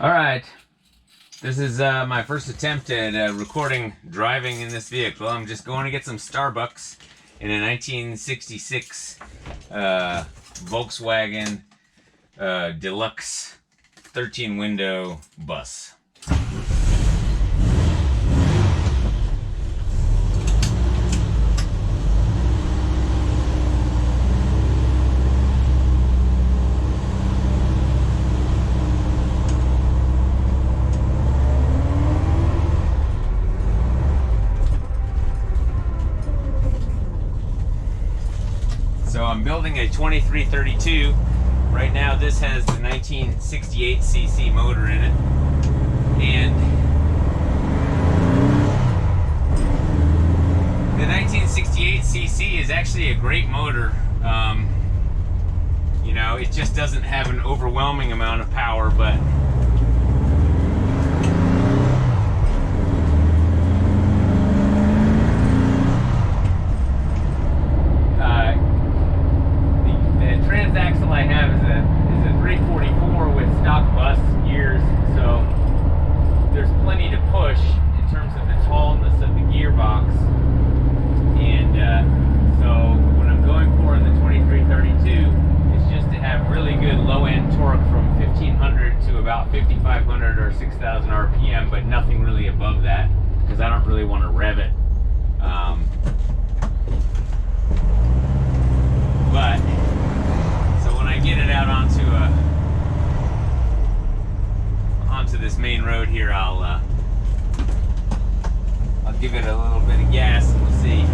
Alright, this is my first attempt at recording driving in this vehicle. I'm just going to get some Starbucks in a 1966 Volkswagen Deluxe 13-window bus. So I'm building a 2332. Right now this has the 1968cc motor in it. And the 1968cc is actually a great motor. You know, it just doesn't have an overwhelming amount of power, but axle I have is a 344 with stock bus gears, so there's plenty to push in terms of the tallness of the gearbox. And so what I'm going for in the 2332 is just to have really good low-end torque from 1500 to about 5500 or 6000 RPM, but nothing really above that because I don't really want to rev it. But when I get it out onto this main road here, I'll give it a little bit of gas and we'll see.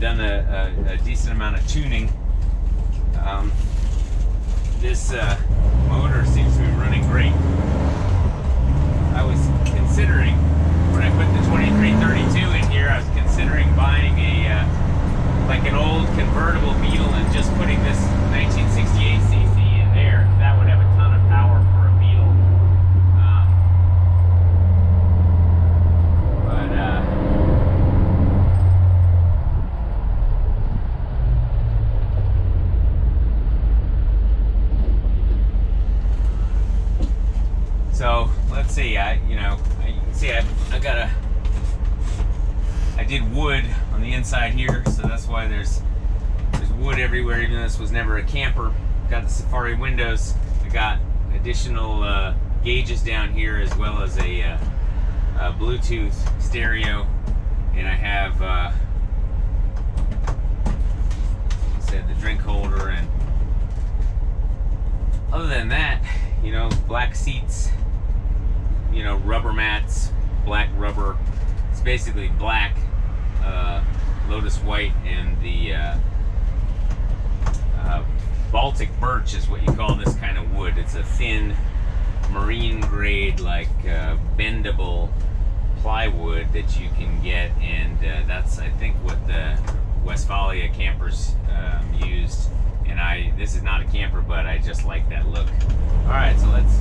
Done a decent amount of tuning. This motor seems to be running great. I was considering, when I put the 2332 in here, I was considering buying like an old convertible Beetle and just putting this 1968cc in there. That would have a ton of power for a Beetle. So let's see. You can see I did wood on the inside here, so that's why there's wood everywhere. Even though this was never a camper. Got the Safari windows. I got additional gauges down here, as well as a Bluetooth stereo, and I have the drink holder. And other than that, black seats. Rubber mats, black rubber. It's basically black, Lotus white, and the Baltic birch is what you call this kind of wood. It's a thin, marine grade, like bendable plywood that you can get, and that's, I think, what the Westphalia campers used. And this is not a camper, but I just like that look. All right, so let's.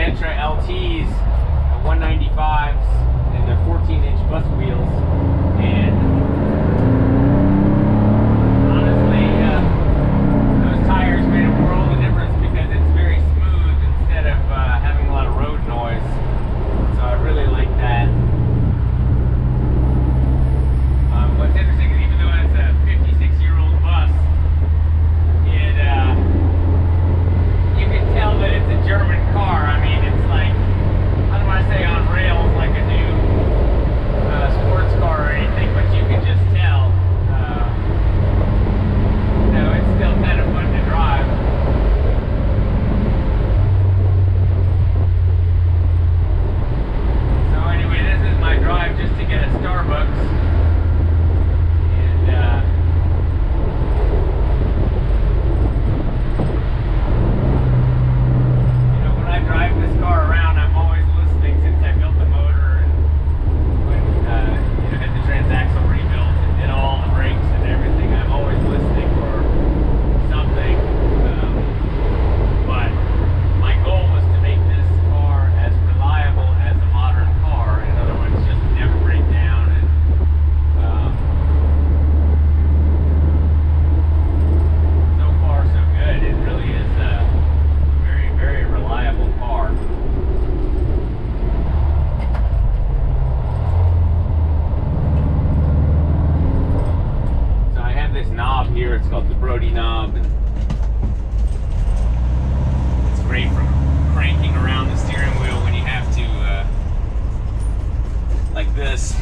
Elantra LTs, 195s, and they're 14-inch bus wheels. And honestly, those tires made a world of difference because it's very smooth instead of having a lot of road noise. So I really like that. What's interesting is even though it's a 56-year-old bus, you can tell that it's a German car. I mean, it's like, I don't want to say on rails like a new sports car or anything, but you can just tell. It's still kind of fun to drive. So anyway, this is my drive just to get a Starbucks. Drive this car around, I'm always listening since I built the motor and when had the transaxle rebuilt and did all the brakes and everything. I'm always listening for something. But my goal was to make this car as reliable as a modern car. In other words, just never break down. And so far so good. It really is very reliable car. So I have this knob here, it's called the Brody knob, and it's great for cranking around the steering wheel when you have to like this.